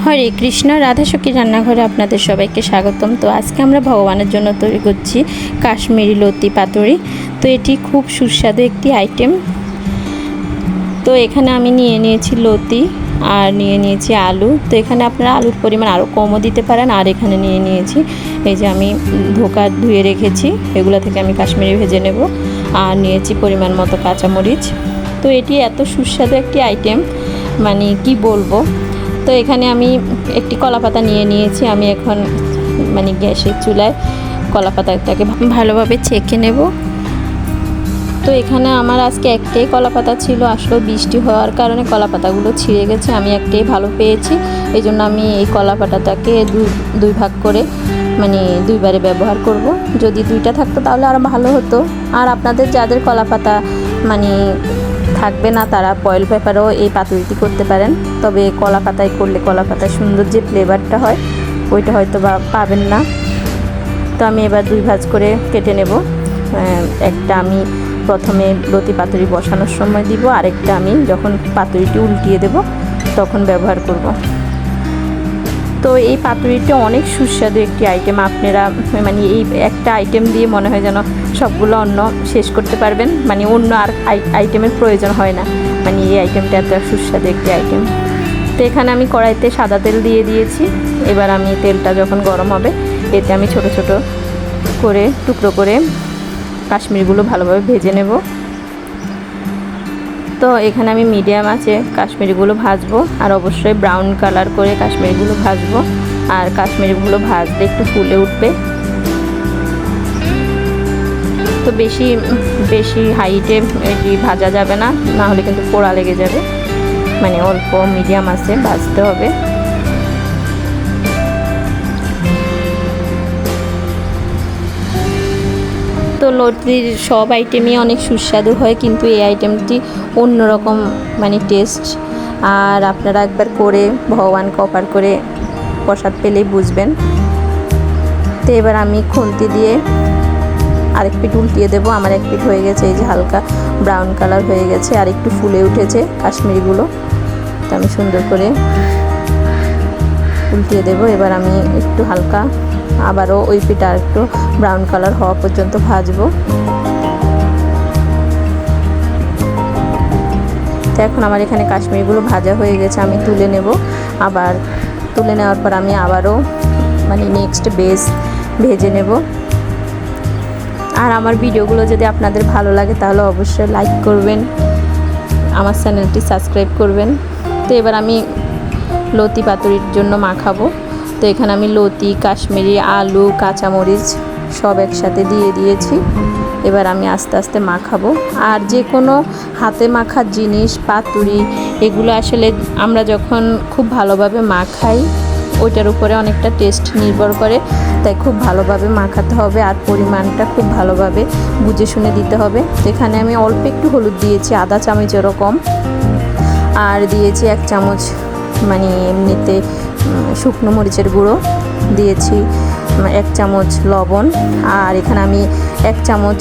হরে কৃষ্ণ, রাধা সখী রান্নাঘরে আপনাদের সবাইকে স্বাগতম। তো আজকে আমরা ভগবানের জন্য তৈরি করছি কাশ্মীরি লতি পাতুরি। তো এটি খুব সুস্বাদু একটি আইটেম। তো এখানে আমি নিয়ে নিয়েছি লতি আর নিয়ে নিয়েছি আলু। তো এখানে আপনারা আলুর পরিমাণ আরও কমও দিতে পারেন। আর এখানে নিয়ে নিয়েছি এই যে আমি ধুয়ে রেখেছি, এগুলো থেকে আমি কাশ্মীরি ভেজে নেব। আর নিয়েছি পরিমাণ মতো কাঁচামরিচ। তো এটি এত সুস্বাদু একটি আইটেম, মানে কি বলবো। তো এখানে আমি একটি কলাপাতা নিয়ে নিয়েছি। আমি এখন গ্যাসের চুলায় কলাপাতাটাকে ভালোভাবে ছেঁকে নেব। তো এখানে আমার আজকে একটাই কলাপাতা ছিল, আসলে বৃষ্টি হওয়ার কারণে কলাপাতাগুলো ছিঁড়ে গেছে। আমি একটাই ভালো পেয়েছি, এই জন্য আমি এই কলাপাতাটাকে দুই ভাগ করে দুইবারে ব্যবহার করব। যদি দুইটা থাকতো তাহলে আরও ভালো হতো। আর আপনাদের যাদের কলাপাতা থাকবে না তারা ফয়েল পেপারও এই পাতুরিটি করতে পারেন। তবে কলা পাতায় করলে কলা পাতার সুন্দর যে ফ্লেভারটা হয় ওইটা হয়তো বা পাবেন না। তো আমি এবার দুই ভাঁজ করে কেটে নেব। একটা আমি প্রথমে লতি পাতুরি বসানোর সময় দিব, আরেকটা আমি যখন পাতুরিটি উল্টিয়ে দেব তখন ব্যবহার করব। তো এই পাতুরিটা অনেক সুস্বাদু একটি আইটেম। আপনারা এই একটা আইটেম দিয়ে মনে হয় যেন সবগুলো অন্য শেষ করতে পারবেন, অন্য আর আইটেমের প্রয়োজন হয় না। এই আইটেমটা এত সুস্বাদু একটি আইটেম। তো এখানে আমি কড়াইতে সাদা তেল দিয়ে দিয়েছি। এবার আমি তেলটা যখন গরম হবে এতে আমি ছোট ছোট করে টুকরো করে কাশ্মীরগুলো ভালোভাবে ভেজে নেব। তো এখানে আমি মিডিয়াম আঁচে কাশ্মীরিগুলো ভাজবো, আর অবশ্যই ব্রাউন কালার করে কাশ্মীরিগুলো ভাজবো। আর কাশ্মীরিগুলো ভাজলে একটু ফুলে উঠবে। তো বেশি হাইটে এটি ভাজা যাবে না, না হলে কিন্তু পোড়া লেগে যাবে। অল্প মিডিয়াম আঁচে ভাজতে হবে। তো লতির সব আইটেমই অনেক সুস্বাদু হয়, কিন্তু এই আইটেমটি অন্যরকম টেস্ট। আর আপনারা একবার করে ভগবানকে অপার করে প্রসাদ পেলেই বুঝবেন। তো এবার আমি খুন্তি দিয়ে আরেক পিঠ উল্টিয়ে দেবো। আমার এক পিঠ হয়ে গেছে, এই যে হালকা ব্রাউন কালার হয়ে গেছে, আর একটু ফুলে উঠেছে কাশ্মীরিগুলো। তো আমি সুন্দর করে উল্টিয়ে দেবো। এবার আমি একটু হালকা আবারও ওই পিঠা একটু ব্রাউন কালার হওয়া পর্যন্ত ভাজবো। তো এখন আমার এখানে কাশ্মীরিগুলো ভাজা হয়ে গেছে, আমি তুলে নেব। আবার তুলে নেওয়ার পর আমি আবারও নেক্সট বেস ভেজে নেব। আর আমার ভিডিওগুলো যদি আপনাদের ভালো লাগে তাহলে অবশ্যই লাইক করবেন, আমার চ্যানেলটি সাবস্ক্রাইব করবেন। তো এবার আমি লতি পাতুরির জন্য মাখাবো। তো এখানে আমি লতি, কাশ্মীরি, আলু, কাঁচামরিচ সব একসাথে দিয়ে দিয়েছি। এবার আমি আস্তে আস্তে মাখাবো। আর যে কোনো হাতে মাখার জিনিস, পাতুরি, এগুলো আসলে আমরা যখন খুব ভালোভাবে মাখাই ওইটার উপরে অনেকটা টেস্ট নির্ভর করে। তাই খুব ভালোভাবে মাখাতে হবে, আর পরিমাণটা খুব ভালোভাবে বুঝে শুনে দিতে হবে। এখানে আমি অল্প একটু হলুদ দিয়েছি, আধা চামচেরও কম। আর দিয়েছি 1 চামচ এমনিতে শুকনো মরিচের গুঁড়ো দিয়েছি, 1 চামচ লবণ। আর এখানে আমি 1 চামচ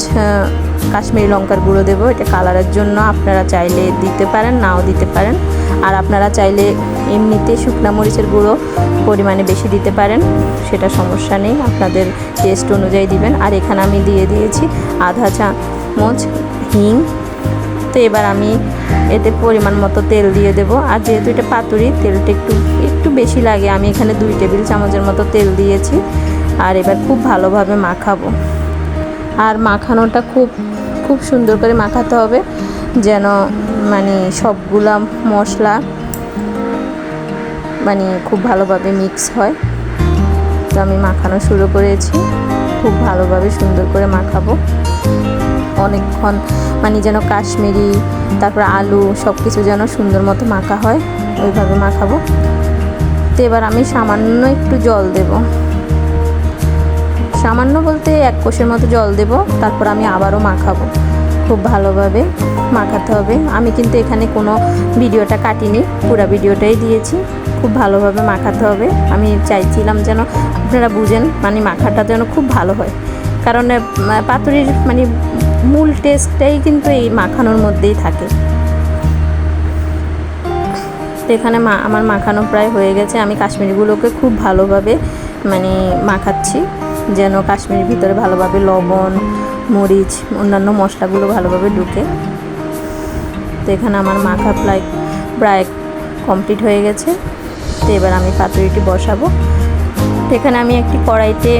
কাশ্মীরি লঙ্কার গুঁড়ো দেবো, এটা কালারের জন্য। আপনারা চাইলে দিতে পারেন, নাও দিতে পারেন। আর আপনারা চাইলে এমনিতে শুকনো মরিচের গুঁড়ো পরিমাণে বেশি দিতে পারেন, সেটা সমস্যা নেই, আপনাদের টেস্ট অনুযায়ী দিবেন। আর এখানে আমি দিয়ে দিয়েছি আধা চামচ হিং। তো এবার আমি এতে পরিমাণ মতো তেল দিয়ে দেব। আর যেহেতু এটা পাতুরি, তেলটা একটু বেশি লাগে, আমি এখানে 2 টেবিল চামচের মতো তেল দিয়েছি। আর এবার খুব ভালোভাবে মাখাবো। আর মাখানোটা খুব সুন্দর করে মাখাতে হবে, যেন সবগুলা মশলা খুব ভালোভাবে মিক্স হয়। তো আমি মাখানো শুরু করেছি, খুব ভালোভাবে সুন্দর করে মাখাবো অনেকক্ষণ, যেন কাশ্মীরি তারপর আলু সব কিছু যেন সুন্দর মতো মাখা হয়, ওইভাবে মাখাবো। তো এবার আমি সামান্য একটু জল দেব, সামান্য বলতে 1 কোষের মতো জল দেব। তারপর আমি আবারও মাখাবো, খুব ভালোভাবে মাখাতে হবে। আমি কিন্তু এখানে কোনো ভিডিওটা কাটিনি, পুরো ভিডিওটাই দিয়েছি। খুব ভালোভাবে মাখাতে হবে। আমি চাইছিলাম যেন আপনারা বুঝেন, মাখাটা যেন খুব ভালো হয়, কারণ পাতুরির মূল টেস্টটাই কিন্তু এই মাখানোর মধ্যেই থাকে। তো এখানে আমার মাখানো প্রায় হয়ে গেছে। আমি কাশ্মীরিগুলোকে খুব ভালোভাবে মানে মাখাচ্ছি, যেন কাশ্মীরির ভিতরে ভালোভাবে লবণ, মরিচ, অন্যান্য মশলাগুলো ভালোভাবে ঢুকে। তো এখানে আমার মাখা প্রায় কমপ্লিট হয়ে গেছে। তো এবার আমি পাতুরিটি বসাবো। তো এখানে আমি একটি কড়াইতে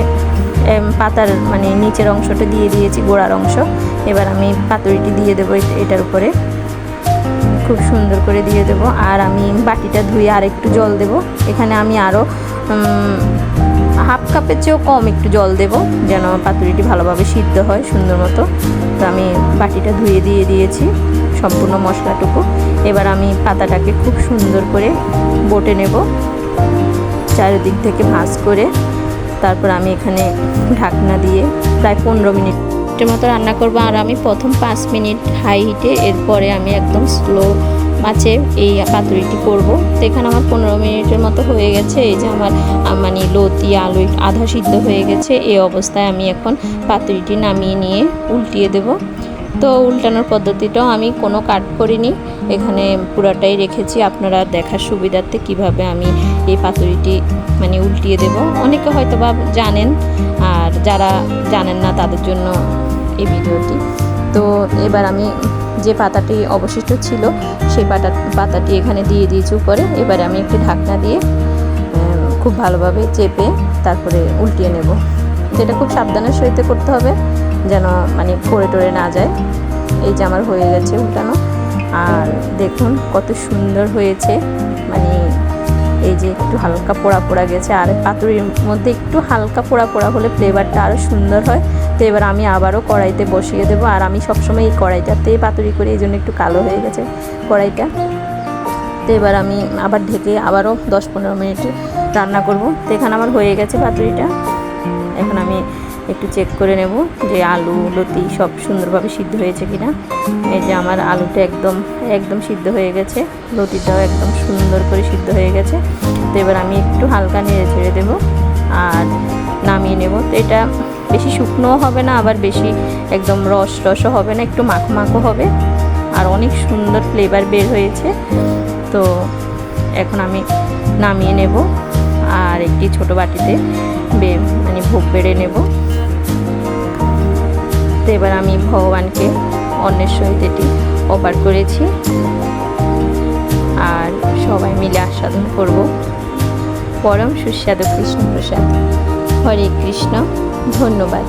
পাতার মানে নিচের অংশটা দিয়ে দিয়েছি, গোড়ার অংশ। এবার আমি পাতুরিটি দিয়ে দেবো এটার উপরে, খুব সুন্দর করে দিয়ে দেব। আর আমি বাটিটা ধুয়ে আর একটু জল দেব। এখানে আমি আরও হাফ কাপের চেয়েও কম একটু জল দেব, যেন পাতুরিটি ভালোভাবে সিদ্ধ হয় সুন্দর মতো। তো আমি বাটিটা ধুয়ে দিয়ে দিয়েছি সম্পূর্ণ মশলাটুকু। এবার আমি পাতাটাকে খুব সুন্দর করে বটে নেব, চারিদিক থেকে ভাঁজ করে। তারপর আমি এখানে ঢাকনা দিয়ে প্রায় 15 মিনিটের মতো রান্না করব। আর আমি প্রথম 5 মিনিট হাই হিটে, এরপরে আমি একদম স্লো আঁচে এই পাতুরিটি করব। তো এখানে আমার 15 মিনিটের মতো হয়ে গেছে। এই যে আমার মানে লতি আলু আধা সিদ্ধ হয়ে গেছে। এই অবস্থায় আমি এখন পাতুরিটি নামিয়ে নিয়ে উল্টিয়ে দেব। তো উল্টানোর পদ্ধতিটাও আমি কোনো কাট করিনি, এখানে পুরাটাই রেখেছি আপনারা দেখার সুবিধার্থে কিভাবে আমি এই পাতুরিটি মানে উল্টিয়ে দেব। অনেকে হয়তো বা জানেন, আর যারা জানেন না তাদের জন্য এই ভিডিওটি। তো এবার আমি যে পাতাটি অবশিষ্ট ছিল সেই পাতাটি এখানে দিয়ে দিয়েছি উপরে। এবারে আমি একটি ঢাকনা দিয়ে খুব ভালোভাবে চেপে তারপরে উল্টিয়ে নেব। যেটা খুব সাবধানের সহিত করতে হবে, যেন মানে পড়ে টরে না যায়। এই যে আমার হয়ে গেছে উল্টানো। আর দেখুন কত সুন্দর হয়েছে, মানে এই যে একটু হালকা পোড়া পোড়া গেছে। আর পাতুরির মধ্যে একটু হালকা পোড়া পোড়া হলে ফ্লেভারটা আরও সুন্দর হয়। তো এবার আমি আবারও কড়াইতে বসিয়ে দেবো। আর আমি সবসময় এই কড়াইটাতেই পাতুরি করি, এই জন্য একটু কালো হয়ে গেছে কড়াইটা। তো এবার আমি আবার ঢেকে আবারও 10-15 মিনিট রান্না করব। তো এখানে আমার হয়ে গেছে পাতুরিটা। এখন আমি একটু চেক করে নেব যে আলু লতি সব সুন্দরভাবে সিদ্ধ হয়েছে কিনা। এই যে আমার আলুটা একদম সিদ্ধ হয়ে গেছে, লতিটাও একদম সুন্দর করে সিদ্ধ হয়ে গেছে। তো এবার আমি একটু হালকা নেড়ে ছেড়ে দেবো আর নামিয়ে নেব। তো এটা বেশি শুকনোও হবে না, আবার বেশি একদম রসও হবে না, একটু মাখো মাখো হবে। আর অনেক সুন্দর ফ্লেভার বের হয়েছে। তো এখন আমি নামিয়ে নেব আর একটি ছোট বাটিতে মানে ভোগ বেড়ে নেব। তো এবার আমি ভগবানকে অন্যের সহিত এটি অফার করেছি আর সবাই মিলে আস্বাদন করব। পরম সুস্বাদু কৃষ্ণ প্রসাদ। হরে কৃষ্ণ। ধন্যবাদ।